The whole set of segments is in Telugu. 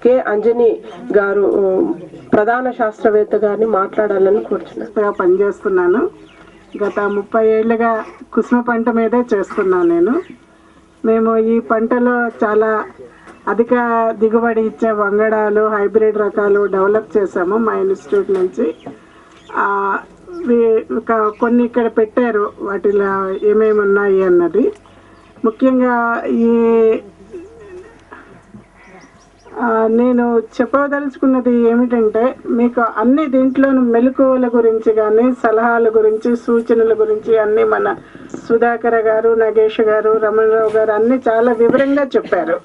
కె అంజని గారు ప్రధాన శాస్త్రవేత్త గారిని మాట్లాడాలని కోరుచున్నాను. పనిచేస్తున్నాను. గత 30 ఏళ్ళుగా కుసుమ పంట మీదే చేస్తున్నాను. మేము ఈ పంటలో చాలా అధిక దిగుబడి ఇచ్చే వంగడాలు, హైబ్రిడ్ రకాలు డెవలప్ చేసాము మా ఇన్స్టిట్యూట్ నుంచి. కొన్ని ఇక్కడ పెట్టారు, వాటిలో ఏమేమి ఉన్నాయి అన్నది. ముఖ్యంగా నేను చెప్పదలుచుకున్నది ఏమిటంటే, మీకు అన్ని దీంట్లోనూ మెలకువల గురించి కానీ, సలహాల గురించి, సూచనల గురించి అన్నీ మన సుధాకర్ గారు, నగేష్ గారు, రమణరావు గారు అన్నీ చాలా వివరంగా చెప్పారు.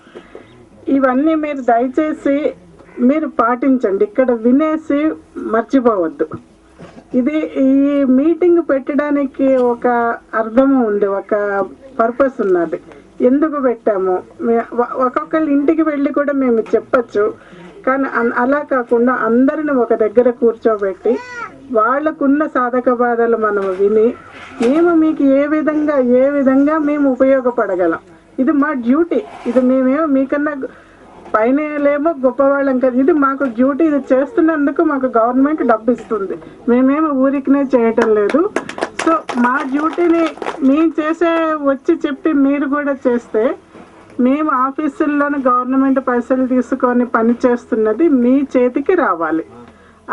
ఇవన్నీ మీరు దయచేసి మీరు పాటించండి. ఇక్కడ వినేసి మర్చిపోవద్దు. ఈ మీటింగ్ పెట్టడానికి ఒక అర్థం ఉంది, ఒక పర్పస్ ఉన్నది. ఎందుకు పెట్టాము, ఒక్కొక్కళ్ళ ఇంటికి వెళ్ళి కూడా మేము చెప్పచ్చు. కానీ అలా కాకుండా అందరిని ఒక దగ్గర కూర్చోబెట్టి వాళ్ళకున్న సాధక బాధలు మనం విని మేము మీకు ఏ విధంగా మేము ఉపయోగపడగలం, ఇది మా డ్యూటీ. ఇది మేమేమో మీకన్నా పైన లేమో గొప్పవాళ్ళం కదా, ఇది మాకు డ్యూటీ. ఇది చేస్తున్నందుకు మాకు గవర్నమెంట్ డబ్బు ఇస్తుంది, మేమేమో ఊరికనే చేయటం లేదు. సో మా డ్యూటీని మేము వచ్చి చెప్పి మీరు కూడా చేస్తే, మేము ఆఫీసుల్లోనే గవర్నమెంట్ పైసలు తీసుకొని పని చేస్తున్నది మీ చేతికి రావాలి.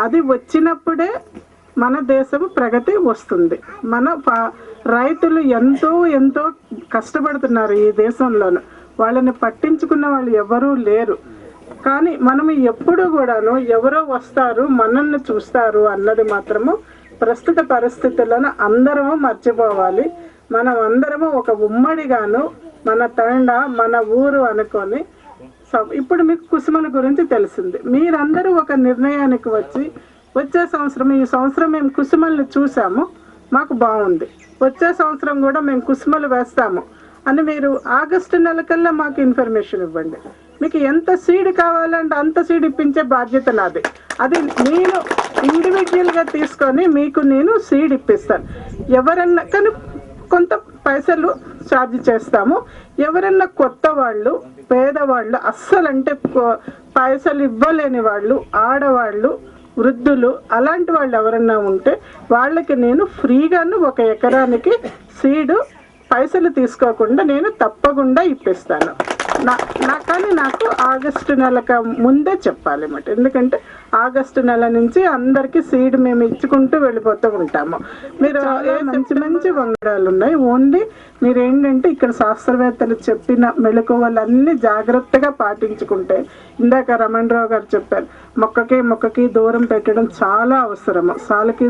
అది వచ్చినప్పుడే మన దేశం ప్రగతి వస్తుంది. మన రైతులు ఎంతో కష్టపడుతున్నారు ఈ దేశంలోను, వాళ్ళని పట్టించుకున్న వాళ్ళు ఎవరూ లేరు. కానీ మనం ఎప్పుడు కూడాను ఎవరో వస్తారు మనల్ని చూస్తారు అన్నది మాత్రము ప్రస్తుత పరిస్థితులను అందరము మర్చిపోవాలి. మనం అందరము ఒక ఉమ్మడిగాను మన తండ, మన ఊరు అనుకొని, ఇప్పుడు మీకు కుసుమల గురించి తెలిసింది. మీరందరూ ఒక నిర్ణయానికి వచ్చే సంవత్సరం, ఈ సంవత్సరం మేము కుసుమల్ని చూసాము, మాకు బాగుంది, వచ్చే సంవత్సరం కూడా మేము కుసుమలు వేస్తాము అని మీరు ఆగస్టు నెలకల్లా మాకు ఇన్ఫర్మేషన్ ఇవ్వండి. మీకు ఎంత సీడ్ కావాలంటే అంత సీడ్ ఇప్పించే బాధ్యత నాది. అది నేను ఇండివిజువల్గా తీసుకొని మీకు నేను సీడ్ ఇప్పిస్తాను. ఎవరన్నా కానీ కొంత పైసలు ఛార్జ్ చేస్తాము. ఎవరన్నా కొత్త వాళ్ళు, పేదవాళ్ళు, అస్సలంటే పైసలు ఇవ్వలేని వాళ్ళు, ఆడవాళ్ళు, వృద్ధులు, అలాంటి వాళ్ళు ఎవరన్నా ఉంటే వాళ్ళకి నేను ఫ్రీగాను 1 ఎకరానికి సీడు పైసలు తీసుకోకుండా నేను తప్పకుండా ఇప్పిస్తాను. కానీ నాకు ఆగస్టు నెలకు ముందే చెప్పాలి అన్నమాట. ఎందుకంటే ఆగస్టు నెల నుంచి అందరికీ సీడ్ మేము ఇచ్చుకుంటూ వెళ్ళిపోతూ ఉంటాము. మీరు మంచి వంగడాలు ఉన్నాయి. ఓన్లీ మీరు ఏంటంటే ఇక్కడ శాస్త్రవేత్తలు చెప్పిన మెళకువలన్నీ జాగ్రత్తగా పాటించుకుంటే, ఇందాక రమణరావు గారు చెప్పారు, మొక్కకి దూరం పెట్టడం చాలా అవసరము. సాలుకి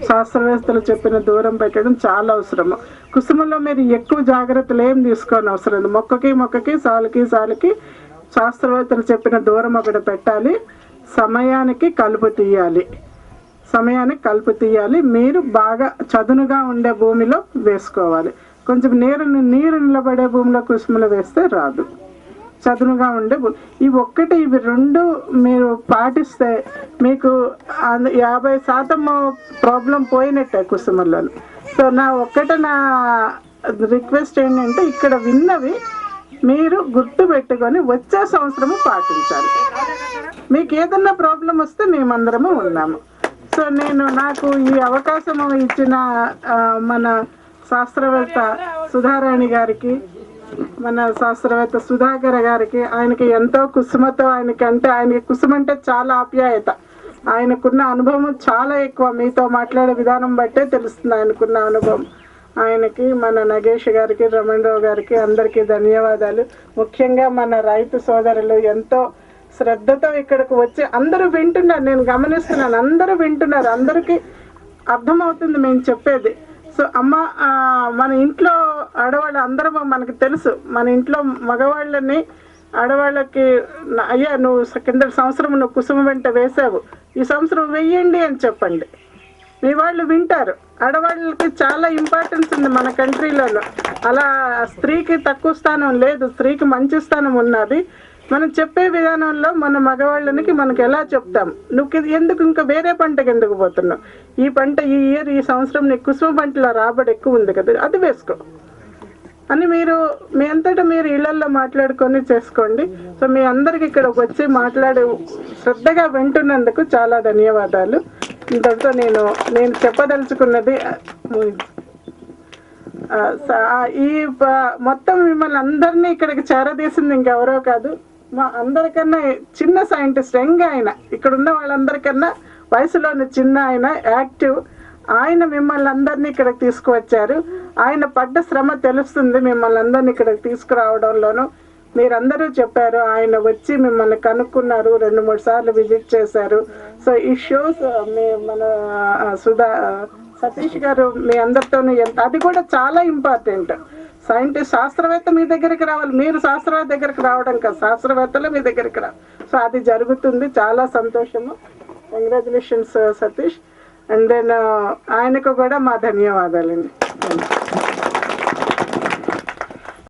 శాస్త్రవేత్తలు చెప్పిన దూరం పెట్టడం చాలా అవసరము. కుసుమలో మీరు ఎక్కువ జాగ్రత్తలు ఏం తీసుకోని అవసరం లేదు. మొక్కకి సాలుకి శాస్త్రవేత్తలు చెప్పిన దూరం ఒకటి పెట్టాలి. సమయానికి కలుపు తీయాలి. మీరు బాగా చదునుగా ఉండే భూమిలో వేసుకోవాలి. కొంచెం నీరు నిలబడే భూమిలో కుసుమలు వేస్తే రాదు. చదునుగా ఉండే ఇవి 2 మీరు పాటిస్తే మీకు 50% ప్రాబ్లం పోయినట్టే కుసుమల్లో. సో నా రిక్వెస్ట్ ఏంటంటే, ఇక్కడ విన్నవి మీరు గుర్తు పెట్టుకొని వచ్చే సంవత్సరము పాటించాలి. మీకు ఏదన్నా ప్రాబ్లం వస్తే మేమందరము ఉన్నాము. సో నాకు ఈ అవకాశం ఇచ్చిన మన శాస్త్రవేత్త సుధారాణి గారికి, మన శాస్త్రవేత్త సుధాకర్ గారికి, ఆయనకి ఎంతో కుసుమతో ఆయనకి కుసుమ అంటే చాలా ఆప్యాయత. ఆయనకున్న అనుభవం చాలా ఎక్కువ. మీతో మాట్లాడే విధానం బట్టే తెలుస్తుంది ఆయనకున్న అనుభవం. ఆయనకి, మన నగేష్ గారికి, రమణరావు గారికి అందరికీ ధన్యవాదాలు. ముఖ్యంగా మన రైతు సోదరులు ఎంతో శ్రద్ధతో ఇక్కడికి వచ్చి అందరూ వింటున్నారు. నేను గమనిస్తున్నాను, అందరూ వింటున్నారు, అందరికీ అర్థమవుతుంది మేము చెప్పేది. సో మన ఇంట్లో ఆడవాళ్ళు అందరూ మనకు తెలుసు. మన ఇంట్లో మగవాళ్ళని ఆడవాళ్ళకి, అయ్యా నువ్వు కింద సంవత్సరం నువ్వు కుసుమ వెంట వేసావు, ఈ సంవత్సరం వెయ్యండి అని చెప్పండి. మీ వాళ్ళు వింటారు. ఆడవాళ్ళకి చాలా ఇంపార్టెన్స్ ఉంది మన కంట్రీలలో. అలా స్త్రీకి తక్కువ స్థానం లేదు, స్త్రీకి మంచి స్థానం ఉన్నది. మనం చెప్పే విధానంలో మన మగవాళ్ళకి మనకు ఎలా చెప్తాం, నువ్వు ఎందుకు ఇంకా వేరే పంటకి ఎందుకు పోతున్నావు, ఈ పంట ఈ సంవత్సరం నీకు కుసుమ పంటలో రాబడి ఎక్కువ ఉంది కదా, అది వేసుకో. అని మీరు మీ అంతటా మీరు ఇళ్లల్లో మాట్లాడుకొని చేసుకోండి. సో మీ అందరికి ఇక్కడ వచ్చి మాట్లాడి శ్రద్ధగా వింటున్నందుకు చాలా ధన్యవాదాలు. ఇంతటితో నేను చెప్పదలుచుకున్నది మొత్తం మిమ్మల్ని అందరినీ ఇక్కడికి చేరదీసింది ఇంకెవరో కాదు, మా అందరికన్నా చిన్న సైంటిస్ట్ యంగ్ ఆయన, ఇక్కడ ఉన్న వాళ్ళందరికన్నా వయసులోని చిన్న ఆయన, యాక్టివ్ ఆయన మిమ్మల్ని అందరినీ ఇక్కడికి తీసుకువచ్చారు. ఆయన పడ్డ శ్రమ తెలుస్తుంది మిమ్మల్ని అందరినీ ఇక్కడికి తీసుకురావడంలోనూ. మీరందరూ చెప్పారు ఆయన వచ్చి మిమ్మల్ని కనుక్కున్నారు, 2-3 సార్లు విజిట్ చేశారు. సో ఈ షోస్ మన సతీష్ గారు మీ అందరితోనూ అది కూడా చాలా ఇంపార్టెంట్. సైంటిస్ట్ శాస్త్రవేత్త మీ దగ్గరికి రావాలి, మీరు శాస్త్రవేత్త దగ్గరికి రావడం కాదు, శాస్త్రవేత్తలు మీ దగ్గరికి రావాలి. సో అది జరుగుతుంది, చాలా సంతోషము. కంగ్రాచులేషన్స్ సతీష్. అండ్ దెన్ ఆయనకు కూడా మా ధన్యవాదాలండి.